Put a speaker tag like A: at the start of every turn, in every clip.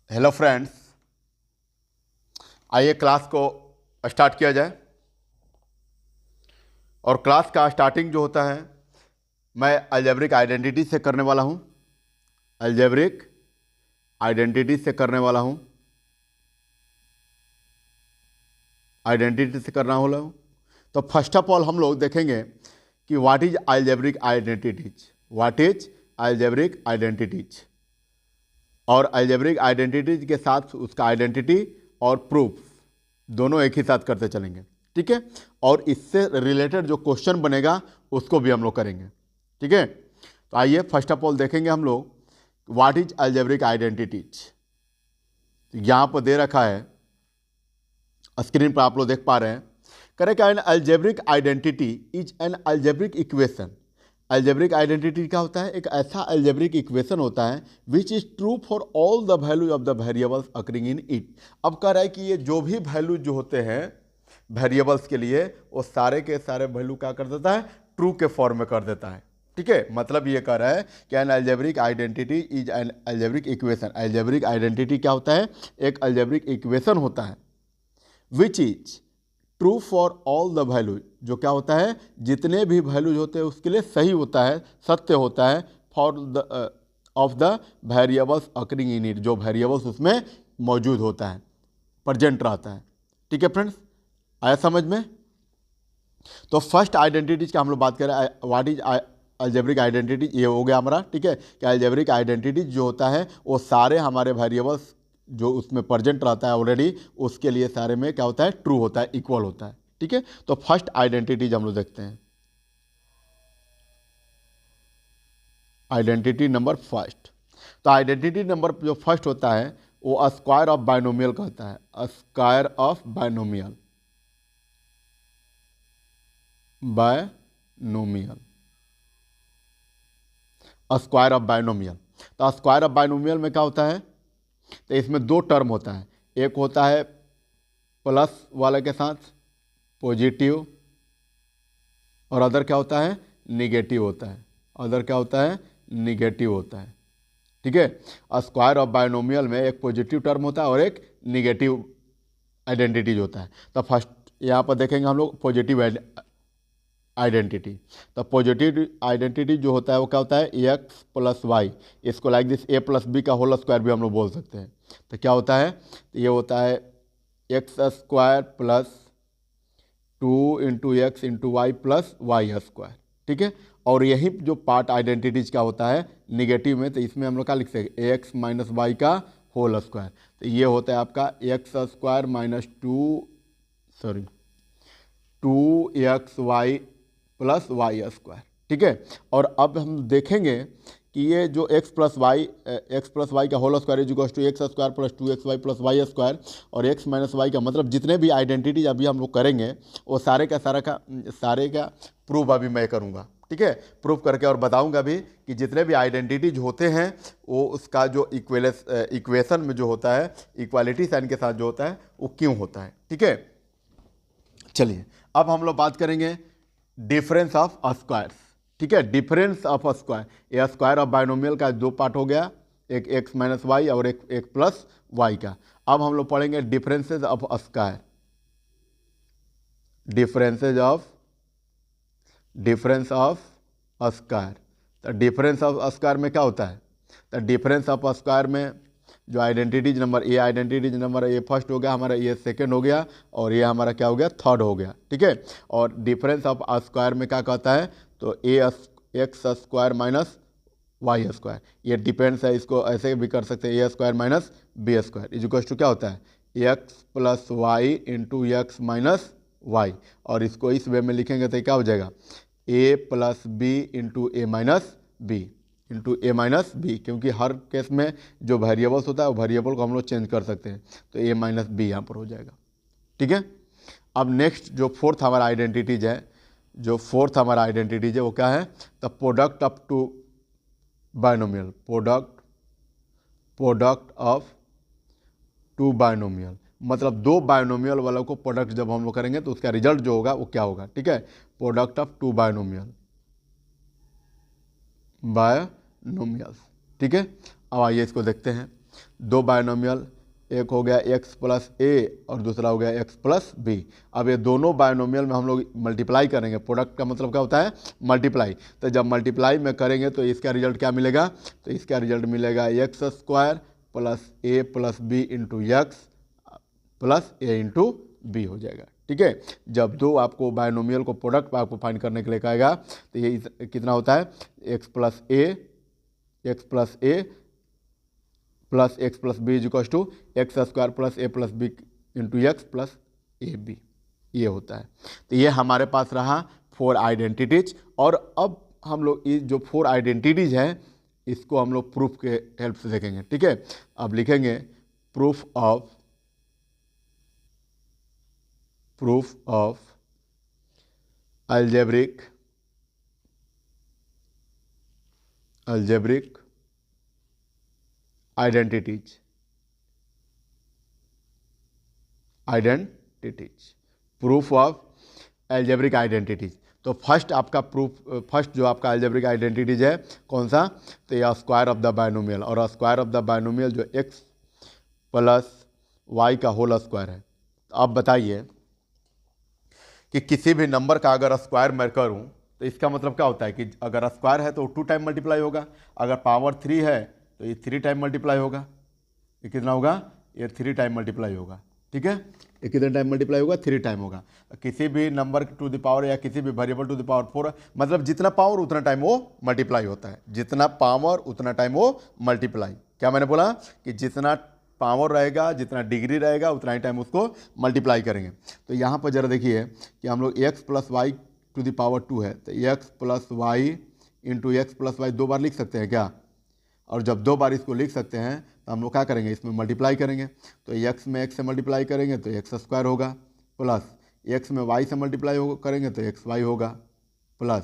A: Hello friends, आइए class को start किया जाए। और क्लास का स्टार्टिंग जो होता है मैं अलजेब्रिक आइडेंटिटी से करने वाला हूं। अलजेब्रिक आइडेंटिटी से करने वाला हूं। आइडेंटिटी से करना वाला हूं। तो फर्स्ट ऑफ ऑल हम लोग देखेंगे कि what is algebraic identities. What is algebraic identities. और अलजेब्रिक आइडेंटिटीज के साथ उसका आइडेंटिटी और प्रूफ दोनों एक ही साथ करते चलेंगे, ठीक है। और इससे रिलेटेड जो क्वेश्चन बनेगा उसको भी हम लोग करेंगे, ठीक है। तो आइए फर्स्ट ऑफ ऑल देखेंगे हम लोग व्हाट इज अलजेब्रिक आइडेंटिटीज। यहाँ पर दे रखा है, स्क्रीन पर आप लोग देख पा रहे हैं। Correct, N algebraic identity is an algebraic equation. Algebraic identity क्या होता है? एक ऐसा अलजेब्रिक इक्वेशन होता है which is true for all the value of the variables occurring in it. अब कह रहा है कि ये जो भी वैल्यू जो होते हैं वेरिएबल्स के लिए, वो सारे के सारे वैल्यू क्या कर देता है? ट्रू के फॉर्म में कर देता है, ठीक है। मतलब ये कह रहा है कि N algebraic identity is an algebraic equation. Algebraic identity क्या होता है? एक अलजेब्रिक इक्वेशन होता है which is true for all the value, जो क्या होता है? जितने भी वैल्यूज होते हैं उसके लिए सही होता है, सत्य होता है, for the of the variables occurring in it, जो वेरिएबल्स उसमें मौजूद होता है, प्रेजेंट रहता है, ठीक है फ्रेंड्स। आया समझ में? तो फर्स्ट आइडेंटिटीज का हम लोग बात करें, व्हाट इज अलजेब्रिक आइडेंटिटी, ये हो गया हमारा, ठीक है। कि अलजेब्रिक आइडेंटिटीज जो होता है वो सारे हमारे वेरिएबल्स जो उसमें प्रेजेंट रहता है ऑलरेडी, उसके लिए सारे में क्या होता है? ट्रू होता है, इक्वल होता है, ठीक है। तो फर्स्ट आइडेंटिटीज हम लोग देखते हैं। Identity number first. तो आइडेंटिटी नंबर जो फर्स्ट होता है वो स्क्वायर ऑफ बाइनोमियल कहता है। Square of binomial, binomial, square of binomial. तो स्क्वायर ऑफ बाइनोमियल में क्या होता है? तो इसमें दो टर्म होता है। एक होता है प्लस वाले के साथ पॉजिटिव, और अदर क्या होता है? निगेटिव होता है। अदर क्या होता है? निगेटिव होता है, ठीक है। स्क्वायर ऑफ बाइनोमियल में एक पॉजिटिव टर्म होता है और एक निगेटिव आइडेंटिटीज होता है। तो फर्स्ट यहाँ पर देखेंगे हम लोग पॉजिटिव आइडेंटिटी। तो पॉजिटिव आइडेंटिटी जो होता है वो क्या होता है? एक्स प्लस वाई, इसको like this a plus b का होल स्क्वायर भी हम लोग बोल सकते हैं। तो क्या होता है? तो ये होता है x square plus 2 × x × y plus y square, ठीक है। और यही जो पार्ट आइडेंटिटीज का होता है निगेटिव में, तो इसमें हम लोग क्या लिख सकते हैं? एक्स माइनस वाई का होल स्क्वायर। तो ये होता है आपका x square minus 2x y plus y square, ठीक है। और अब हम देखेंगे कि ये जो x प्लस वाई का whole square is to x square plus 2xy plus y square, और x माइनस वाई का मतलब जितने भी आइडेंटिटीज अभी हम लोग करेंगे वो सारे का प्रूफ अभी मैं करूँगा, ठीक है। प्रूफ करके और बताऊंगा भी कि जितने भी आइडेंटिटीज होते हैं वो उसका जो इक्वेशन में जो होता है, इक्वालिटी साइन के साथ जो होता है वो क्यों होता है, ठीक है। चलिए अब हम लोग बात करेंगे डिफरेंस ऑफ स्क्वायर्स, ठीक है। डिफरेंस ऑफ स्क्वायर, ये स्क्वायर ऑफ बाइनोमियल का दो पार्ट हो गया, एक एक्स माइनस वाई और एक प्लस वाई का। अब हम लोग पढ़ेंगे differences of square. Difference of square. तो डिफरेंस ऑफ स्क्वायर में क्या होता है? तो डिफरेंस ऑफ स्क्वायर में जो आइडेंटिटीज नंबर, ये आइडेंटिटीज नंबर ये फर्स्ट हो गया हमारा, ये सेकंड हो गया, और ये हमारा क्या हो गया? थर्ड हो गया, ठीक है। और डिफरेंस ऑफ स्क्वायर में क्या कहता है? तो x square minus y square, ये डिपेंड्स है, इसको ऐसे भी कर सकते हैं, a square minus b square is equal to क्या होता है? X plus y into x minus y. और इसको इस वे में लिखेंगे तो क्या हो जाएगा? ए प्लस बी इंटू ए माइनस बी इंटू ए माइनस बी, क्योंकि हर केस में जो वेरिएबल्स होता है वो वेरिएबल को हम लोग चेंज कर सकते हैं, तो ए माइनस बी यहाँ पर हो जाएगा, ठीक है। अब नेक्स्ट जो फोर्थ हमारा आइडेंटिटीज है, वो क्या है? The product of two binomial, product of two binomial, मतलब दो बाइनोमियल वालों को प्रोडक्ट जब हम लोग करेंगे तो उसका रिजल्ट जो होगा वो क्या होगा, ठीक है। प्रोडक्ट ऑफ टू बाइनोमियल्स, ठीक है। अब आइए इसको देखते हैं। दो बायनोमियल, एक हो गया x प्लस ए और दूसरा हो गया x प्लस बी। अब ये दोनों बायनोमियल में हम लोग मल्टीप्लाई करेंगे। प्रोडक्ट का मतलब क्या होता है? मल्टीप्लाई। तो जब मल्टीप्लाई में करेंगे तो इसका रिजल्ट क्या मिलेगा? तो इसका रिजल्ट मिलेगा x square plus a plus b into x plus a into b हो जाएगा। ठीक है, जब दो आपको बायनोमियल को प्रोडक्ट आपको फाइंड करने के लिए कहेगा तो ये कितना होता है? X plus x plus b is equal to x square plus a plus b into x plus a b, ये होता है। तो ये हमारे पास रहा 4 आइडेंटिटीज। और अब हम लोग ये जो 4 आइडेंटिटीज हैं इसको हम लोग प्रूफ के हेल्प से देखेंगे। ठीक है, अब लिखेंगे proof of algebraic identities. Proof of algebraic identities. तो फर्स्ट जो आपका अलजेब्रिक आइडेंटिटीज है कौन सा? तो यह स्क्वायर ऑफ द बायनोमियल। और स्क्वायर ऑफ द बायनोमियल जो x प्लस वाई का होल स्क्वायर है। तो अब बताइए कि किसी भी नंबर का अगर स्क्वायर मैं करूं तो इसका मतलब क्या होता है कि अगर स्क्वायर है तो 2 टाइम मल्टीप्लाई होगा, अगर पावर 3 है तो ये 3 टाइम मल्टीप्लाई होगा। ये कितना होगा? ये 3 टाइम मल्टीप्लाई होगा। ठीक है, ये कितने टाइम मल्टीप्लाई होगा? 3 टाइम होगा। किसी भी नंबर टू द पावर या किसी भी वेरिएबल टू द पावर 4, मतलब जितना पावर उतना टाइम वो मल्टीप्लाई होता है। जितना पावर उतना टाइम वो मल्टीप्लाई। क्या मैंने बोला? कि जितना पावर रहेगा, जितना डिग्री रहेगा उतना ही टाइम उसको मल्टीप्लाई करेंगे। तो यहाँ पर जरा देखिए कि हम लोग x plus y to the power 2 है तो x plus y into x plus y 2 बार लिख सकते हैं क्या? और जब 2 बार इसको लिख सकते हैं तो हम लोग क्या करेंगे? इसमें मल्टीप्लाई करेंगे। तो एक्स में एक्स से मल्टीप्लाई करेंगे तो एक्स स्क्वायर होगा, प्लस एक्स में वाई से मल्टीप्लाई करेंगे तो एक्स वाई होगा, प्लस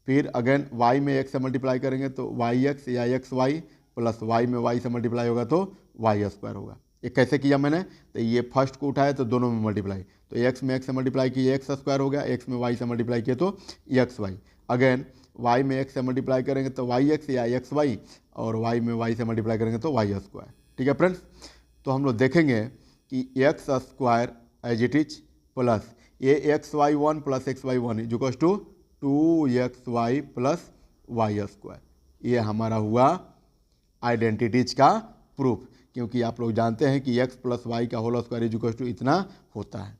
A: फिर अगेन वाई में एक्स से मल्टीप्लाई करेंगे तो वाई एक्स या एक्स वाई, प्लस वाई में वाई से मल्टीप्लाई होगा तो वाई स्क्वायर होगा। ये कैसे किया मैंने? तो ये फर्स्ट को उठाया तो दोनों में मल्टीप्लाई, तो एक्स में एक्स से मल्टीप्लाई किए एक्स स्क्वायर हो गया, एक्स में वाई से मल्टीप्लाई किए तो एक्स वाई। अगेन वाई में एक्स से मल्टीप्लाई करेंगे तो वाई एक्स या एक्स वाई, और वाई में वाई से मल्टीप्लाई करेंगे तो वाई स्क्वायर। ठीक है फ्रेंड्स, तो हम लोग देखेंगे कि x square as it is plus ये x y 1 plus x y 1 is equal to 2xy plus y square. ये हमारा हुआ आइडेंटिटीज का प्रूफ, क्योंकि आप लोग जानते हैं कि x प्लस वाई का whole square is equal to इतना होता है।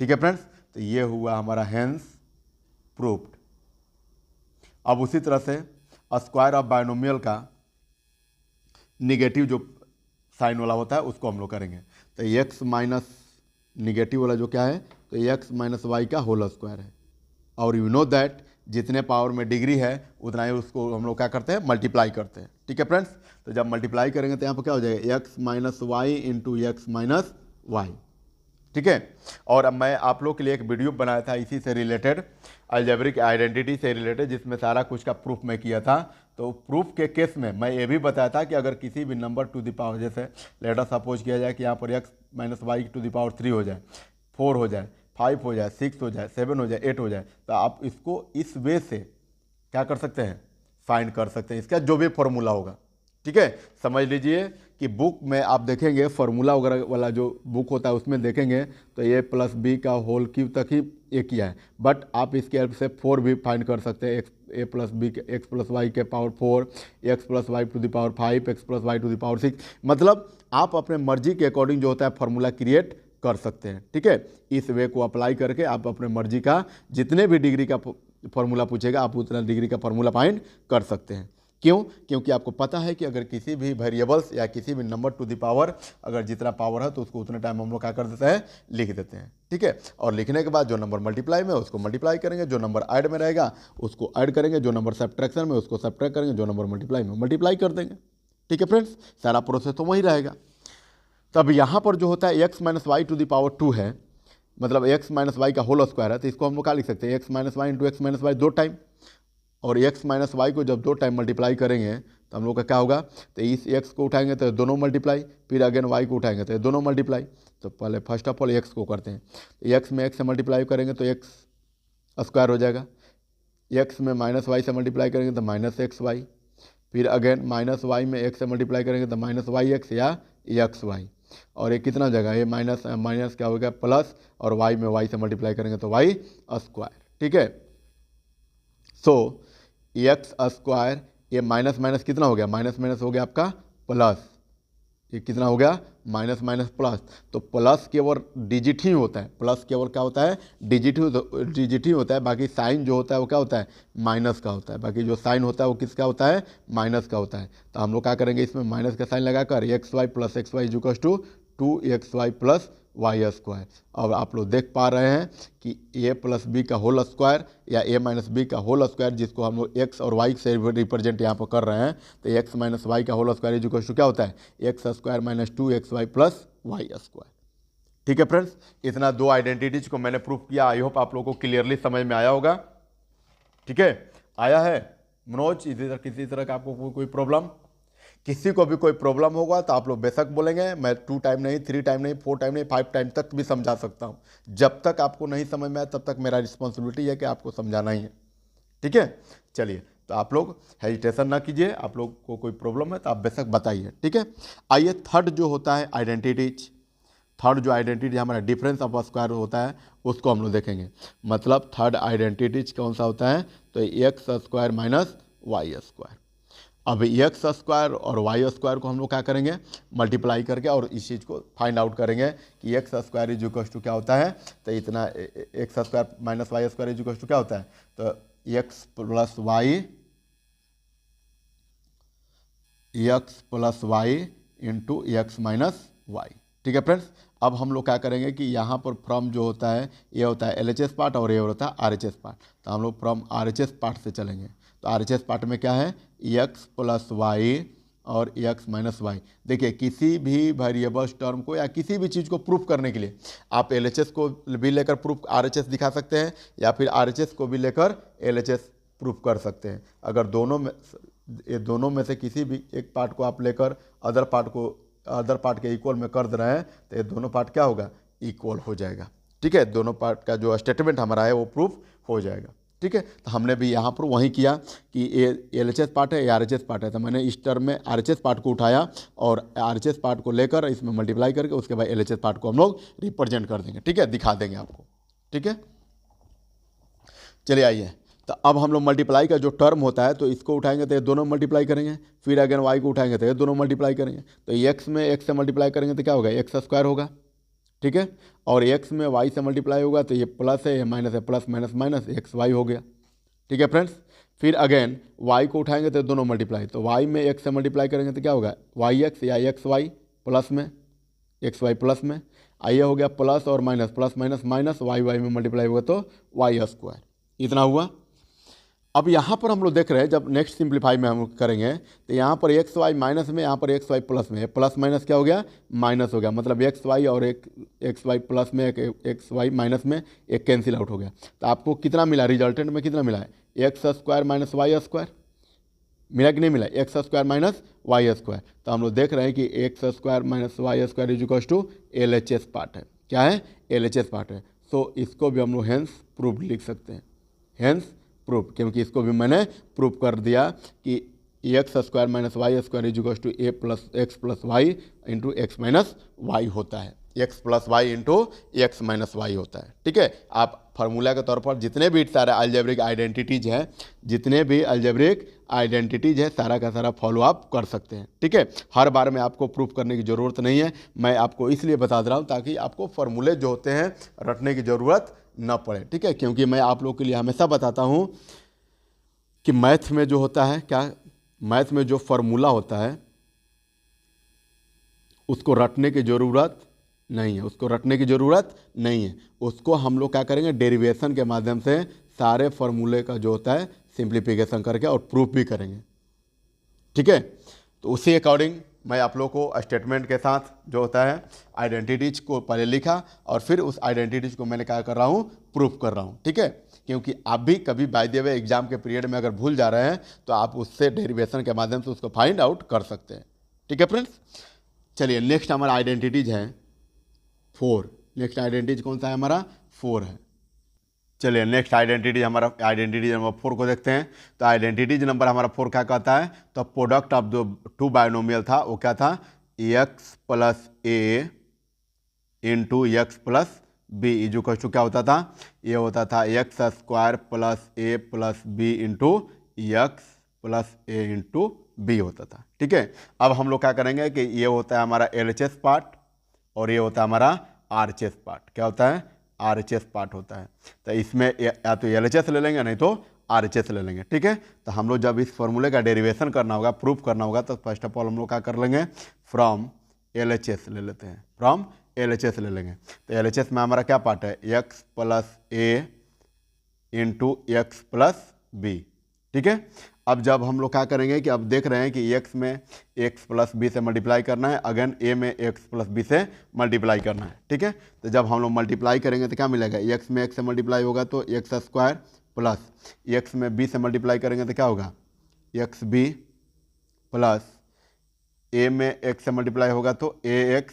A: ठीक है फ्रेंड्स, तो ये हुआ हमारा हेंस प्रूफ्ड। अब उसी तरह से स्क्वायर ऑफ बायनोमियल का निगेटिव जो साइन वाला होता है उसको हम लोग करेंगे। तो x माइनस निगेटिव वाला जो क्या है, तो x माइनस वाई का होल स्क्वायर है। और यू नो दैट जितने पावर में डिग्री है उतना ही उसको हम लोग क्या करते हैं? मल्टीप्लाई करते हैं। ठीक है फ्रेंड्स, तो जब मल्टीप्लाई करेंगे तो यहाँ पर क्या हो जाएगा? x minus y into x minus y. ठीक है, और अब मैं आप लोग के लिए एक वीडियो बनाया था इसी से रिलेटेड, अलजेब्रिक आइडेंटिटी से रिलेटेड, जिसमें सारा कुछ का प्रूफ मैं किया था। तो प्रूफ के केस में मैं ये भी बताया था कि अगर किसी भी नंबर टू द पावर, जैसे लेटर सपोज किया जाए कि यहाँ पर x minus y to the power 3 हो जाए, 4 हो जाए, 5 हो जाए, 6 हो जाए, 7 हो जाए, 8 हो जाए, तो आप इसको इस वे से क्या कर सकते हैं? फाइंड कर सकते हैं, इसका जो भी फॉर्मूला होगा। ठीक है, समझ लीजिए कि बुक में आप देखेंगे फार्मूला वगैरह वाला जो बुक होता है उसमें देखेंगे तो ए प्लस बी का होल क्यूब तक ही ए किया है, बट आप इसके हेल्प से 4 भी फाइंड कर सकते हैं। ए प्लस बी के एक्स प्लस वाई के power 4, x plus y to the power 5, x plus y to the power 6, मतलब आप अपने मर्जी के अकॉर्डिंग जो होता है फार्मूला क्रिएट कर सकते हैं। ठीक है, इस वे को अप्लाई करके आप अपने मर्जी का जितने भी डिग्री का फार्मूला पूछेगा आप उतना डिग्री का फार्मूला फाइंड कर सकते हैं। क्यों? क्योंकि आपको पता है कि अगर किसी भी वेरिएबल्स या किसी भी नंबर टू द पावर अगर जितना पावर है तो उसको उतने टाइम हम लोग क्या कर देते हैं? लिख देते हैं। ठीक है, और लिखने के बाद जो नंबर मल्टीप्लाई में उसको मल्टीप्लाई करेंगे, जो नंबर ऐड में रहेगा उसको ऐड करेंगे, जो नंबर सब्ट्रैक्शन में उसको सब्ट्रैक्ट करेंगे, जो नंबर मल्टीप्लाई में मल्टीप्लाई कर देंगे। ठीक है फ्रेंड्स, सारा प्रोसेस तो वही रहेगा। तब यहाँ पर जो होता है x minus y to the power 2 है, मतलब x माइनस वाई का होल स्क्वायर है, तो इसको हम लोग क्या लिख सकते हैं? x minus y into x minus y 2 time, और x माइनस वाई को जब 2 टाइम मल्टीप्लाई करेंगे तो हम लोग का क्या होगा? तो इस x को उठाएंगे तो दोनों मल्टीप्लाई, फिर अगेन y को उठाएंगे तो दोनों मल्टीप्लाई। तो पहले फर्स्ट ऑफ ऑल x को करते हैं, तो x में x से मल्टीप्लाई करेंगे तो x स्क्वायर हो जाएगा, x में माइनस वाई से मल्टीप्लाई करेंगे तो माइनस एक्स वाई, फिर अगेन माइनस वाई में x से मल्टीप्लाई करेंगे तो माइनस वाई एक्स या एक्स वाई, और ये कितना जगह, ये माइनस माइनस क्या हो गया प्लस, और वाई में वाई से मल्टीप्लाई करेंगे तो वाई स्क्वायर। ठीक है, सो एक्स स्क्वायर, ये माइनस माइनस कितना हो गया, माइनस माइनस हो गया आपका प्लस, ये कितना हो गया माइनस माइनस प्लस। तो प्लस केवल डिजिट ही होता है, प्लस केवल क्या होता है डिजिट ही होता है, बाकी साइन जो होता है वो क्या होता है माइनस का होता है, बाकी जो साइन होता है वो किसका होता है माइनस का होता है। तो हम लोग क्या करेंगे, इसमें माइनस का साइन लगाकर x y plus x y equals to 2xy plus y square. अब आप लोग देख पा रहे हैं कि ए प्लस बी का होल स्क्वायर या ए माइनस बी का होल स्क्वायर, जिसको हम लोग एक्स और वाई से रिप्रेजेंट यहाँ पर कर रहे हैं, तो एक्स माइनस वाई का होल स्क्वायर इक्वल टू क्या होता है x square minus 2xy plus y square. ठीक है फ्रेंड्स, इतना दो आइडेंटिटीज को मैंने प्रूफ किया। आई होप आप लोगों को क्लियरली समझ में आया होगा। ठीक है, आया है मनोज, किसी तरह का आपको कोई प्रॉब्लम, किसी को भी कोई प्रॉब्लम होगा तो आप लोग बेशक बोलेंगे, मैं 2 टाइम नहीं, 3 टाइम नहीं, 4 टाइम नहीं, 5 टाइम तक भी समझा सकता हूँ। जब तक आपको नहीं समझ में आए तब तक मेरा रिस्पॉन्सिबिलिटी है कि आपको समझाना ही है। ठीक है, चलिए, तो आप लोग हेजिटेशन ना कीजिए, आप लोग को कोई प्रॉब्लम है तो आप बेशक बताइए। ठीक है, आइए थर्ड जो होता है आइडेंटिटीज, थर्ड जो आइडेंटिटी हमारा डिफरेंस ऑफ स्क्वायर होता है उसको हम लोग देखेंगे। मतलब थर्ड आइडेंटिटीज कौन सा होता है, तो x square minus y square. अब एक्स स्क्वायर और वाई स्क्वायर को हम लोग क्या करेंगे मल्टीप्लाई करके, और इस चीज़ को फाइंड आउट करेंगे कि x square is equal to क्या होता है, तो इतना x square minus y square is equal to क्या होता है, तो x plus y into x minus y. ठीक है फ्रेंड्स, अब हम लोग क्या करेंगे कि यहाँ पर फ्रॉम जो होता है ये होता है LHS पार्ट और ये होता है RHS पार्ट, तो हम लोग फ्रॉम RHS पार्ट से चलेंगे। तो RHS पार्ट में क्या है एक्स प्लस वाई और एक्स माइनस वाई। देखिए, किसी भी वेरिएबल्स टर्म को या किसी भी चीज़ को प्रूफ करने के लिए आप LHS को भी लेकर प्रूफ RHS दिखा सकते हैं, या फिर RHS को भी लेकर LHS प्रूफ कर सकते हैं। अगर दोनों में से किसी भी एक पार्ट को आप लेकर अदर पार्ट के इक्वल में कर दे रहे हैं तो ये दोनों पार्ट क्या होगा इक्वल हो जाएगा। ठीक है, दोनों पार्ट का जो स्टेटमेंट हमारा है वो प्रूफ हो जाएगा। ठीक है, तो हमने भी यहाँ पर वही किया कि ये LHS पार्ट है, ये RHS पार्ट है, तो मैंने इस टर्म में RHS पार्ट को उठाया और RHS पार्ट को लेकर इसमें मल्टीप्लाई करके उसके बाद LHS पार्ट को हम लोग रिप्रेजेंट कर देंगे। ठीक है, दिखा देंगे आपको। ठीक है, चलिए आइए, तो अब हम लोग मल्टीप्लाई का जो टर्म होता है तो इसको उठाएंगे तो ये दोनों मल्टीप्लाई करेंगे, फिर अगेन वाई को उठाएंगे तो ये दोनों मल्टीप्लाई करेंगे, तो एक्स में एक्स से मल्टीप्लाई करेंगे तो क्या होगा एक्स स्क्वायर होगा। ठीक है, और एक्स में वाई से मल्टीप्लाई होगा तो ये प्लस है, ये माइनस है, plus minus minus x y हो गया। ठीक है फ्रेंड्स, फिर अगेन वाई को उठाएंगे तो दोनों मल्टीप्लाई, तो वाई में एक्स से मल्टीप्लाई करेंगे तो क्या होगा वाई एक्स या एक्स वाई प्लस में एक्स वाई प्लस में, आइए हो गया प्लस और minus, plus minus minus, y y में मल्टीप्लाई होगा तो वाई स्क्वायर, इतना हुआ। अब यहाँ पर हम लोग देख रहे हैं जब नेक्स्ट सिंप्लीफाई में हम करेंगे तो यहाँ पर एक्स वाई माइनस में, यहाँ पर एक्स वाई प्लस में, प्लस माइनस क्या हो गया माइनस हो गया, मतलब एक्स वाई और एक एक्स वाई प्लस में एक एक्स वाई माइनस में एक कैंसिल आउट हो गया। तो आपको कितना मिला रिजल्टेंट में, कितना मिला है x square minus y square, मिला कि नहीं मिला x square minus y square. तो हम लोग देख रहे हैं कि x square minus y square is equal to LHS part है, क्या है LHS पार्ट है। सो इसको भी हम लोग हेंस प्रूफ लिख सकते हैं, हेंस प्रूफ, क्योंकि इसको भी मैंने प्रूफ कर दिया कि x square minus y square is equal to a plus x plus y into x minus y होता है, x plus y into x minus y होता है। ठीक है, आप फार्मूला के तौर पर जितने भी सारे अलजेब्रिक आइडेंटिटीज हैं, जितने भी अलजेब्रिक आइडेंटिटीज है सारा का सारा फॉलो आप कर सकते हैं। ठीक है, हर बार में आपको प्रूफ करने की ज़रूरत नहीं है, मैं आपको इसलिए बता दे रहा हूँ ताकि आपको फार्मूले जो होते हैं रटने की ज़रूरत ना पड़े। ठीक है, क्योंकि मैं आप लोग के लिए हमेशा बताता हूँ कि मैथ में जो होता है क्या, मैथ में जो फार्मूला होता है उसको रटने की ज़रूरत नहीं है, उसको रटने की ज़रूरत नहीं है, उसको हम लोग क्या करेंगे डेरिवेशन के माध्यम से सारे फार्मूले का जो होता है सिंप्लीफिकेशन करके और प्रूफ भी करेंगे। ठीक है, तो उसी अकॉर्डिंग मैं आप लोग को स्टेटमेंट के साथ जो होता है आइडेंटिटीज को पहले लिखा और फिर उस आइडेंटिटीज को मैंने क्या कर रहा हूँ प्रूफ कर रहा हूँ। ठीक है, क्योंकि आप भी कभी बाय द वे एग्जाम के पीरियड में अगर भूल जा रहे हैं तो आप उससे डेरिवेशन के माध्यम से उसको फाइंड आउट कर सकते हैं। ठीक है फ्रेंड्स, चलिए नेक्स्ट हमारा आइडेंटिटीज है 4। नेक्स्ट आइडेंटिटीज कौन सा है हमारा 4 है। चलिए नेक्स्ट आइडेंटिटी नंबर 4 को देखते हैं। तो आइडेंटिटीज नंबर हमारा 4 क्या कहता है, तो प्रोडक्ट ऑफ जो 2 बायनोमियल था वो क्या था x plus a into x plus b equal to क्या होता था, ये होता था x square plus a plus b into x plus a into b होता था। ठीक है, अब हम लोग क्या करेंगे कि ये होता है हमारा एलएचएस पार्ट और ये होता है हमारा आरएचएस पार्ट। क्या होता है, आरएचएस पार्ट होता है। तो इसमें या तो एलएचएस ले लेंगे नहीं तो आरएचएस ले लेंगे। ठीक है, तो हम लोग जब इस फॉर्मूले का डेरिवेशन करना होगा, प्रूफ करना होगा, तो फर्स्ट ऑफ ऑल हम लोग क्या कर लेंगे, फ्रॉम एलएचएस ले लेते हैं, फ्रॉम एलएचएस ले लेंगे। तो एलएचएस में हमारा क्या पार्ट है, x plus a into x plus B. ठीक है, अब जब हम लोग क्या करेंगे कि अब देख रहे हैं कि x में x प्लस बी से मल्टीप्लाई करना है, अगेन a में x प्लस बी से मल्टीप्लाई करना है। ठीक है, तो जब हम लोग मल्टीप्लाई करेंगे तो क्या मिलेगा, x में x से मल्टीप्लाई होगा तो एक्स स्क्वायर प्लस x में b से मल्टीप्लाई करेंगे तो क्या होगा, एक्स बी प्लस a में x से मल्टीप्लाई होगा तो ax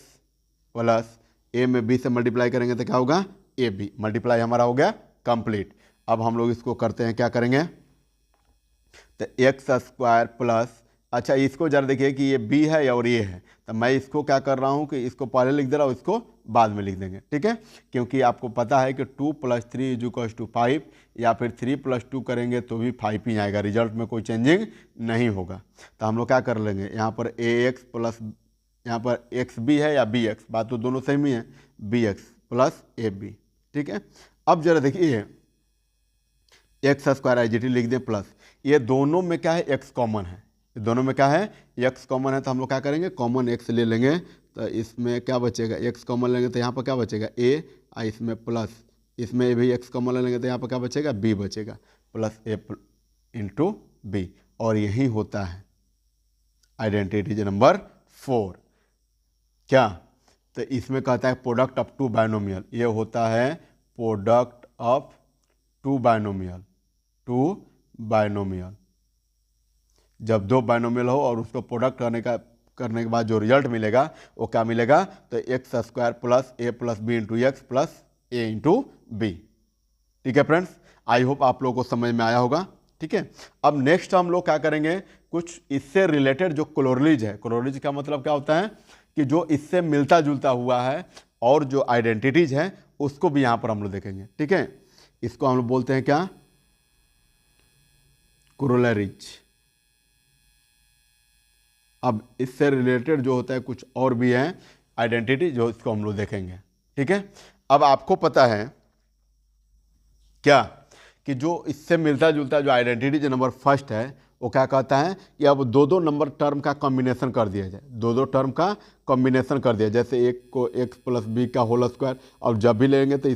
A: प्लस a में b से मल्टीप्लाई करेंगे तो क्या होगा, ab। मल्टीप्लाई हमारा हो गया कंप्लीट। अब हम लोग इसको करते हैं, क्या करेंगे, तो एक्स स्क्वायर प्लस, अच्छा इसको जरा देखिए कि ये b है और ये है, तो मैं इसको क्या कर रहा हूँ कि इसको पहले लिख दे रहा हूँ, इसको बाद में लिख देंगे। ठीक है, क्योंकि आपको पता है कि 2 + 3 = 5 या फिर 3 + 2 करेंगे तो भी 5 ही आएगा, रिजल्ट में कोई चेंजिंग नहीं होगा। तो हम लोग क्या कर लेंगे, यहाँ पर ax प्लस, यहाँ पर एक्स बी है या बी एक्स, बात तो दोनों सेम ही है, b x plus a b. ठीक है, अब जरा देखिए एक्स स्क्वायर आईजीटी लिख दें प्लस, ये दोनों में क्या है, एक्स कॉमन है, दोनों में क्या है, एक्स कॉमन है, तो हम लोग क्या करेंगे, कॉमन एक्स ले लेंगे। तो इसमें क्या बचेगा, एक्स कॉमन लेंगे तो यहाँ पर क्या बचेगा, ए, इसमें प्लस, इसमें भी एक्स कॉमन ले लेंगे तो यहाँ पर क्या बचेगा, बी बचेगा, प्लस ए इंटू बी। और यही होता है आइडेंटिटी नंबर 4। क्या, तो इसमें कहता है प्रोडक्ट ऑफ 2 बाइनोमियल, ये होता है प्रोडक्ट ऑफ 2 बाइनोमियल, 2 बाइनोमियल। जब 2 बाइनोमियल हो और उसको प्रोडक्ट करने के बाद जो रिजल्ट मिलेगा वो क्या मिलेगा, तो x square plus a plus b into x plus a into b. ठीक है फ्रेंड्स, आई होप आप लोगों को समझ में आया होगा। ठीक है, अब नेक्स्ट हम लोग क्या करेंगे, कुछ इससे रिलेटेड जो क्लोरलीज है, क्लोरलीज का मतलब क्या होता है कि जो इससे मिलता जुलता हुआ है और जो आइडेंटिटीज है उसको भी यहाँ पर हम लोग देखेंगे। ठीक है, इसको हम लोग बोलते हैं क्या, कोरोलरीज। अब इससे रिलेटेड जो होता है कुछ और भी है आइडेंटिटी, जो इसको हम लोग देखेंगे। ठीक है, अब आपको पता है क्या कि जो इससे मिलता जुलता जो आइडेंटिटी जो नंबर फर्स्ट है वो क्या कहता है कि अब 2 नंबर टर्म का कॉम्बिनेशन कर दिया जाए, 2 टर्म का कॉम्बिनेशन कर दिया, जैसे एक को एक्स प्लस बी का होल स्क्वायर, और जब भी लेंगे तो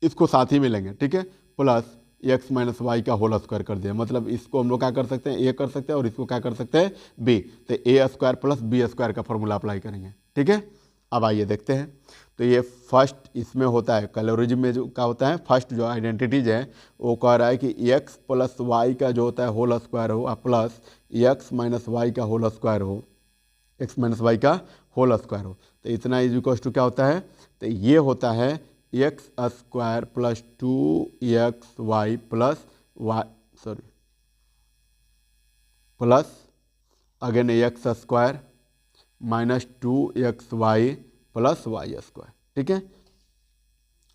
A: इसको साथ ही में लेंगे। ठीक है, प्लस एक्स माइनस वाई का होल स्क्वायर कर दिया, मतलब इसको हम लोग क्या कर सकते हैं, ए कर सकते हैं और इसको क्या कर सकते हैं, बी। तो a square plus b square का फॉर्मूला अप्लाई करेंगे। ठीक है, अब आइए देखते हैं। तो ये फर्स्ट इसमें होता है कैलोरिज्म में जो क्या होता है, फर्स्ट जो आइडेंटिटीज है वो कह रहा है कि एक्स प्लस वाई का जो होता है होल स्क्वायर हो प्लस एक्स माइनस वाई का होल स्क्वायर हो, एक्स माइनस वाई का होल स्क्वायर हो। तो इतना इज इक्वल टू क्या होता है, तो ये होता है x square plus 2xy plus y, sorry, plus again x square minus 2xy plus y square. ठीक है,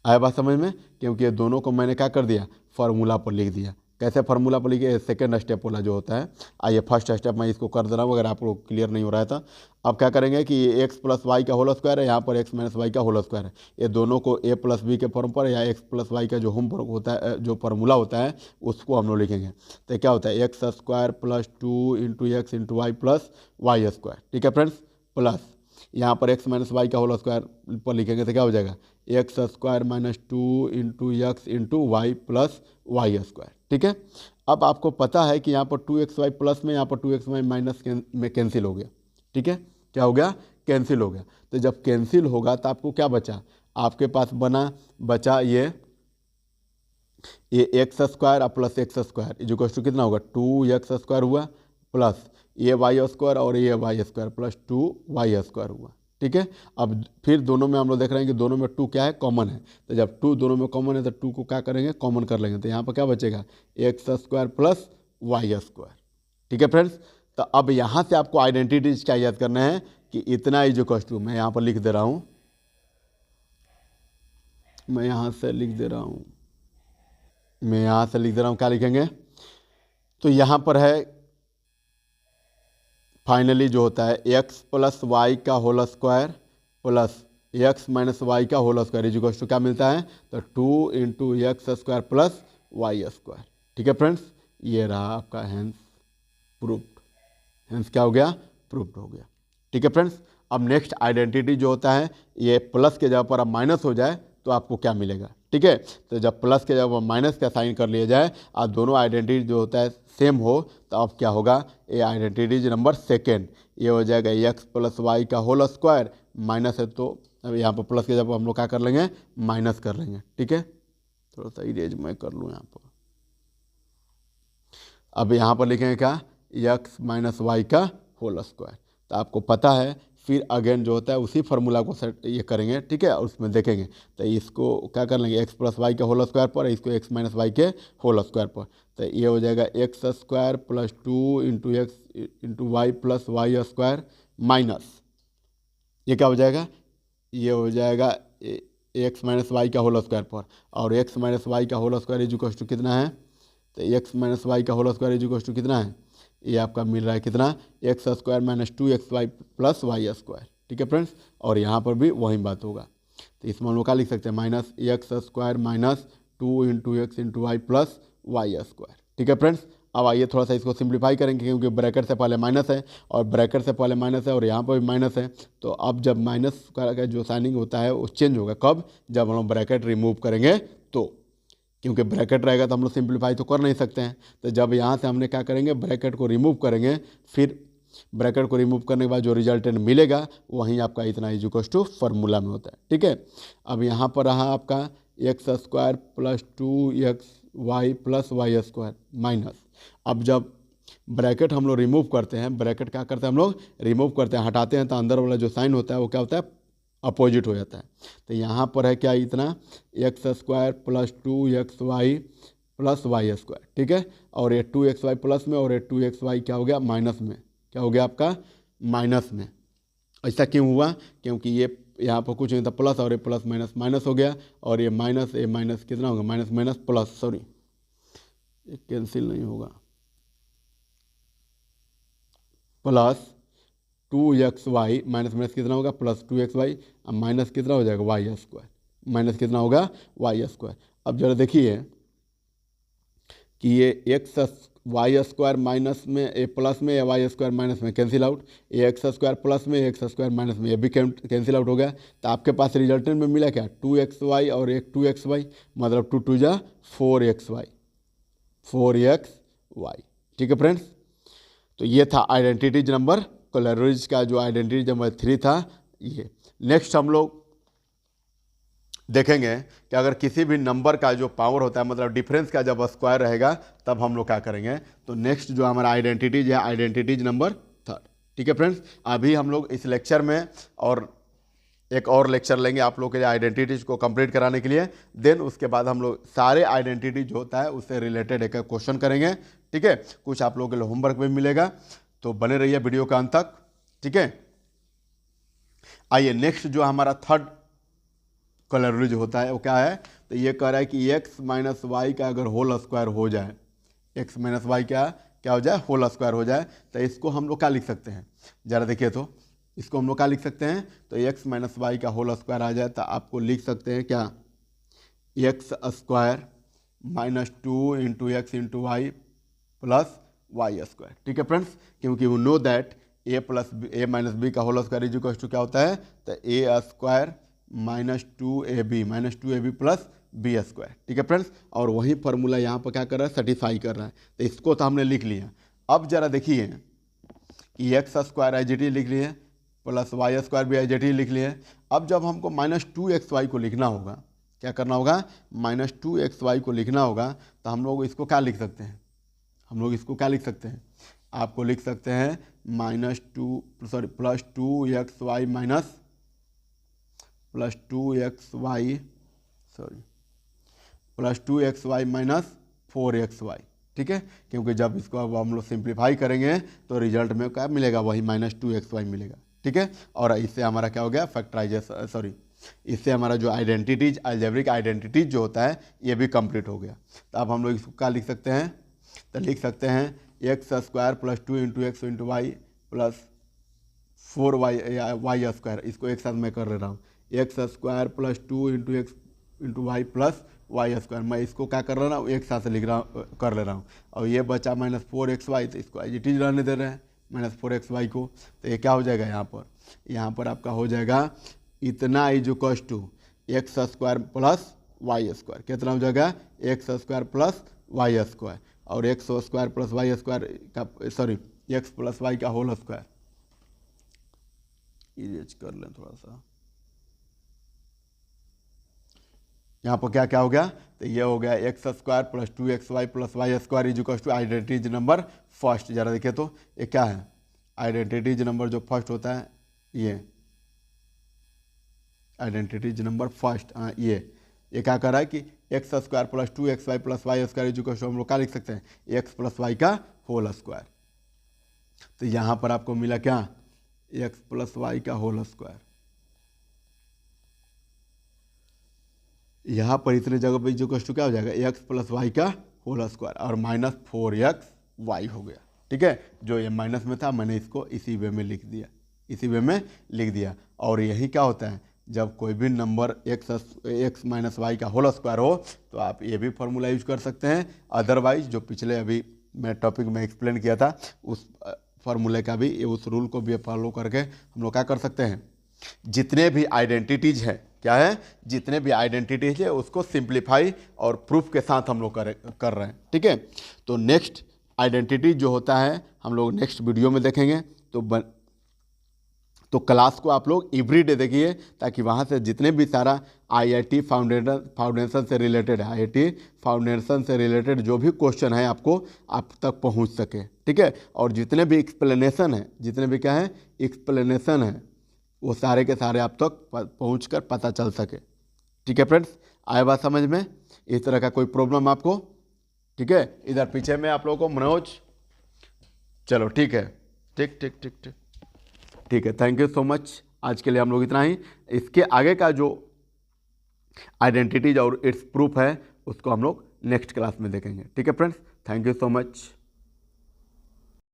A: आया बात समझ में, क्योंकि ये दोनों को मैंने क्या कर दिया, फार्मूला पर लिख दिया। कैसे फार्मूला पर लिखे, सेकेंड स्टेप वाला जो होता है। आइए फर्स्ट स्टेप मैं इसको कर दे रहा हूँ, अगर आप लोग क्लियर नहीं हो रहा था। अब क्या करेंगे कि ये एक्स प्लस वाई का होल स्क्वायर है, यहाँ पर एक्स माइनस वाई का होल स्क्वायर है, ये दोनों को ए प्लस बी के फॉर्म पर या एक्स प्लस वाई का जो होम होता है, जो फार्मूला होता है उसको हम लोग लिखेंगे। तो क्या होता है, x square plus 2 into x into y plus y square. ठीक है फ्रेंड्स, प्लस यहाँ पर एक्स माइनस वाई का होल स्क्वायर पर लिखेंगे तो क्या हो जाएगा, x square minus 2 into x into y plus y square. ठीक है, अब आपको पता है कि यहाँ पर 2xy प्लस में यहाँ पर 2xy माइनस में कैंसिल हो गया। ठीक है, क्या हो गया, कैंसिल हो गया। तो जब कैंसिल होगा तो आपको क्या बचा, आपके पास बचा ये x square plus x square equal to कितना होगा, 2x स्क्वायर हुआ प्लस ये वाई स्क्वायर और ये Y square plus 2y square हुआ। ठीक है, अब फिर दोनों में हम लोग देख रहे हैं कि दोनों में 2 क्या है, कॉमन है। तो जब 2 दोनों में कॉमन है तो 2 को क्या करेंगे, कॉमन कर लेंगे। तो यहाँ पर क्या बचेगा, x square plus y square. ठीक है फ्रेंड्स, तो अब यहाँ से आपको आइडेंटिटीज क्या याद करना है कि इतना इज इक्वल टू, मैं यहाँ पर लिख दे रहा हूँ, मैं यहाँ से लिख दे रहा हूँ, क्या लिखेंगे, तो यहाँ पर है फाइनली जो होता है एक्स प्लस वाई का whole square plus x minus y का whole square is equal to क्या मिलता है, तो 2 into x square plus y square. ठीक है फ्रेंड्स, ये रहा आपका हैंस प्रूफ्ड, हैंस क्या हो गया, प्रूफ्ड हो गया। ठीक है फ्रेंड्स, अब नेक्स्ट आइडेंटिटी जो होता है, ये प्लस के जगह पर अब माइनस हो जाए तो आपको क्या मिलेगा। ठीक है, तो जब प्लस के जगह पर माइनस का साइन कर लिया जाए और दोनों आइडेंटिटी जो होता है सेम हो, तो अब क्या होगा, ये आइडेंटिटी नंबर सेकेंड, ये हो जाएगा एक्स प्लस वाई का होल स्क्वायर, माइनस है तो अब यहाँ पर प्लस के जगह पर हम लोग क्या कर लेंगे, माइनस कर लेंगे। ठीक है, थोड़ा सा इरेज मैं कर लूँ यहाँ पर। अब यहाँ पर लिखेंगे क्या, एक्स माइनस वाई का होल स्क्वायर, तो आपको पता है फिर अगेन जो होता है उसी फार्मूला को सेट ये करेंगे। ठीक है, और उसमें देखेंगे तो इसको क्या कर लेंगे, एक्स प्लस वाई के होल स्क्वायर पर, इसको एक्स माइनस वाई के होल स्क्वायर पर, तो ये हो जाएगा x square plus 2 into x into y plus y square minus, ये क्या हो जाएगा, ये हो जाएगा एक्स माइनस वाई का होल स्क्वायर पर, और एक्स माइनस वाई का whole square is equal to कितना है, तो एक्स माइनस वाई का whole square is equal to कितना है, ये आपका मिल रहा है कितना, x square minus 2xy plus y square. ठीक है फ्रेंड्स, और यहाँ पर भी वही बात होगा, तो इसमें हम लोग क्या लिख सकते हैं, minus x square minus 2 into x into y plus y square. ठीक है फ्रेंड्स, अब आइए थोड़ा सा इसको सिंप्लीफाई करेंगे, क्योंकि ब्रैकेट से पहले माइनस है और ब्रैकेट से पहले माइनस है और यहाँ पर भी माइनस है, तो अब जब माइनस का जो साइनिंग होता है वो चेंज होगा कब, जब हम लोग ब्रैकेट रिमूव करेंगे तो, क्योंकि ब्रैकेट रहेगा तो हम लोग सिंप्लीफाई तो कर नहीं सकते हैं, तो जब यहाँ से हमने क्या करेंगे, ब्रैकेट को रिमूव करेंगे, फिर ब्रैकेट को रिमूव करने के बाद जो रिजल्टेंट मिलेगा वहीं आपका इतना इज इक्वल टू फार्मूला में होता है। ठीक है, अब यहाँ पर रहा आपका x square plus 2xy plus y square minus, अब जब ब्रैकेट हम लोग रिमूव करते हैं, ब्रैकेट क्या करते हैं हम लोग रिमूव करते हैं, हटाते हैं, तो अंदर वाला जो साइन होता है वो क्या होता है, अपोजिट हो जाता है। तो यहाँ पर है क्या, इतना x square plus 2xy plus y square. ठीक है, और ये 2xy प्लस में और ये 2xy क्या हो गया, माइनस में, क्या हो गया आपका, माइनस में। ऐसा क्यों हुआ, क्योंकि ये यहाँ पर कुछ नहीं था प्लस, और ये प्लस माइनस माइनस हो गया, और ये माइनस कितना होगा, माइनस माइनस प्लस, सॉरी ये कैंसिल नहीं होगा, प्लस 2xy माइनस माइनस कितना होगा, प्लस 2xy, अब माइनस कितना हो जाएगा, वाई स्क्वायर, माइनस कितना होगा, वाई स्क्वायर। अब जरा देखिए कि ये एक्स वाई स्क्वायर माइनस में, ए प्लस में, या वाई स्क्वायर माइनस में कैंसिल आउट, ये एक्स स्क्वायर प्लस में, एक्स स्क्वायर माइनस में, ये भी कैंसिल आउट हो गया, तो आपके पास रिजल्टेंट में मिला क्या, 2xy और एक 2xy, मतलब 2 2 जा 4xy, 4xy। ठीक है फ्रेंड्स, तो ये था आइडेंटिटीज नंबर, कोलरिज का जो आइडेंटिटी नंबर 3 था ये। नेक्स्ट हम लोग देखेंगे कि अगर किसी भी नंबर का जो पावर होता है, मतलब डिफरेंस का जब स्क्वायर रहेगा तब हम लोग क्या करेंगे, तो नेक्स्ट जो हमारा आइडेंटिटीज है, आइडेंटिटीज नंबर 3। ठीक है फ्रेंड्स, अभी हम लोग इस लेक्चर में और एक और लेक्चर लेंगे आप लोग के लिए आइडेंटिटीज को कंप्लीट कराने के लिए, देन उसके बाद हम लोग सारे आइडेंटिटी जो होता है उससे रिलेटेड एक क्वेश्चन करेंगे। ठीक है, कुछ आप लोगों के लिए होमवर्क भी मिलेगा, तो बने रहिए वीडियो का अंत तक। ठीक है, आइए नेक्स्ट जो हमारा थर्ड कोलरिज होता है वो क्या है, तो ये कह रहा है कि एक्स माइनस वाई का अगर होल स्क्वायर हो जाए, एक्स माइनस वाई क्या हो जाए, होल स्क्वायर हो जाए, तो इसको हम लोग क्या लिख सकते हैं, ज़रा देखिए, तो इसको हम लोग क्या लिख सकते हैं, तो एक्स माइनस वाई का होल स्क्वायर आ जाए तो आपको लिख सकते हैं क्या, x square minus 2 into x into y plus y square. ठीक है फ्रेंड्स, क्योंकि we know that a plus a minus b का whole square is equal to क्या होता है, तो a square minus 2ab plus b square. ठीक है फ्रेंड्स, और वही फार्मूला यहाँ पर क्या कर रहा है, सेटिस्फाई कर रहा है, तो इसको तो हमने लिख लिया। अब जरा देखिए कि एक्स स्क्वायर IGT लिख लिए प्लस वाई स्क्वायर भी IGT लिख लिए। अब जब हमको माइनस 2xy को लिखना होगा, क्या करना होगा, माइनस 2xy को लिखना होगा, तो हम लोग इसको क्या लिख सकते हैं, हम लोग इसको क्या लिख सकते हैं, आपको लिख सकते हैं plus 2xy minus plus 2xy minus 4xy। ठीक है, क्योंकि जब इसको अब हम लोग सिंप्लीफाई करेंगे तो रिजल्ट में क्या मिलेगा, वही माइनस 2xy मिलेगा। ठीक है। और इससे हमारा क्या हो गया, फैक्टराइजेशन, सॉरी, इससे हमारा जो आइडेंटिटीज, अलजेब्रिक आइडेंटिटीज जो होता है ये भी कंप्लीट हो गया। तो अब हम लोग इसको क्या लिख सकते हैं, तो लिख सकते हैं x square plus 2 into x into y plus 4y y square, इसको एक साथ मैं कर ले रहा हूँ, x square plus 2 into x into y plus y square, मैं इसको क्या कर रहा हूँ, एक साथ लिख रहा हूँ, कर ले रहा हूँ। और ये बचा -4xy, तो इसको एज इट इज रहने दे रहे हैं -4xy को। तो ये क्या हो जाएगा यहाँ पर आपका हो जाएगा इतना is equals to x square plus y square, कितना हो जाएगा x square plus y square, और x square plus y square का, सॉरी, एक्स प्लस वाई का होल स्क्वायर, इरेज कर लें थोड़ा सा। यहाँ पर क्या क्या हो गया, तो ये हो गया x square plus 2xy plus y square is equal to identities number first. जरा देखिए तो ये क्या है, आइडेंटिटीज नंबर जो फर्स्ट होता है ये आइडेंटिटीज नंबर फर्स्ट, ये क्या कर रहा है कि x square plus 2xy plus y square is equal to हम लोग क्या लिख सकते हैं, एक्स प्लस वाई का होल स्क्वायर। तो यहाँ पर आपको मिला क्या, एक्स प्लस वाई का होल स्क्वायर। यहाँ पर इतने जगह पर जो कष्ट क्या हो जाएगा, एक्स प्लस वाई का होल स्क्वायर और -4xy हो गया। ठीक है, जो ये माइनस में था मैंने इसको इसी वे में लिख दिया, इसी वे में लिख दिया। और यही क्या होता है, जब कोई भी नंबर एक्स माइनस वाई का होल स्क्वायर हो तो आप ये भी फॉर्मूला यूज कर सकते हैं। अदरवाइज जो पिछले अभी मैं टॉपिक में एक्सप्लेन किया था उस फार्मूले का भी, उस रूल को भी फॉलो करके हम लोग क्या कर सकते हैं, जितने भी आइडेंटिटीज है, क्या है, जितने भी आइडेंटिटीज है उसको सिंप्लीफाई और प्रूफ के साथ हम लोग कर रहे हैं। ठीक है, तो नेक्स्ट आइडेंटिटी जो होता है हम लोग नेक्स्ट वीडियो में देखेंगे। तो क्लास को आप लोग एवरीडे देखिए, ताकि वहाँ से जितने भी सारा आईआईटी फाउंडेशन से रिलेटेड है, आईआईटी फाउंडेशन से रिलेटेड जो भी क्वेश्चन है आपको आप तक पहुँच सके। ठीक है, और जितने भी एक्सप्लेनेशन है, जितने भी क्या है एक्सप्लेनेशन है, वो सारे के सारे आप तक पहुँच कर पता चल सके। ठीक है फ्रेंड्स, आए बात समझ में, इस तरह का कोई प्रॉब्लम आपको, ठीक है, इधर पीछे में आप लोगों को मनोज, चलो ठीक है, ठीक ठीक ठीक ठीक ठीक है, थैंक यू सो मच। आज के लिए हम लोग इतना ही, इसके आगे का जो आइडेंटिटीज और इट्स प्रूफ है उसको हम लोग नेक्स्ट क्लास में देखेंगे। ठीक है friends, thank you so much.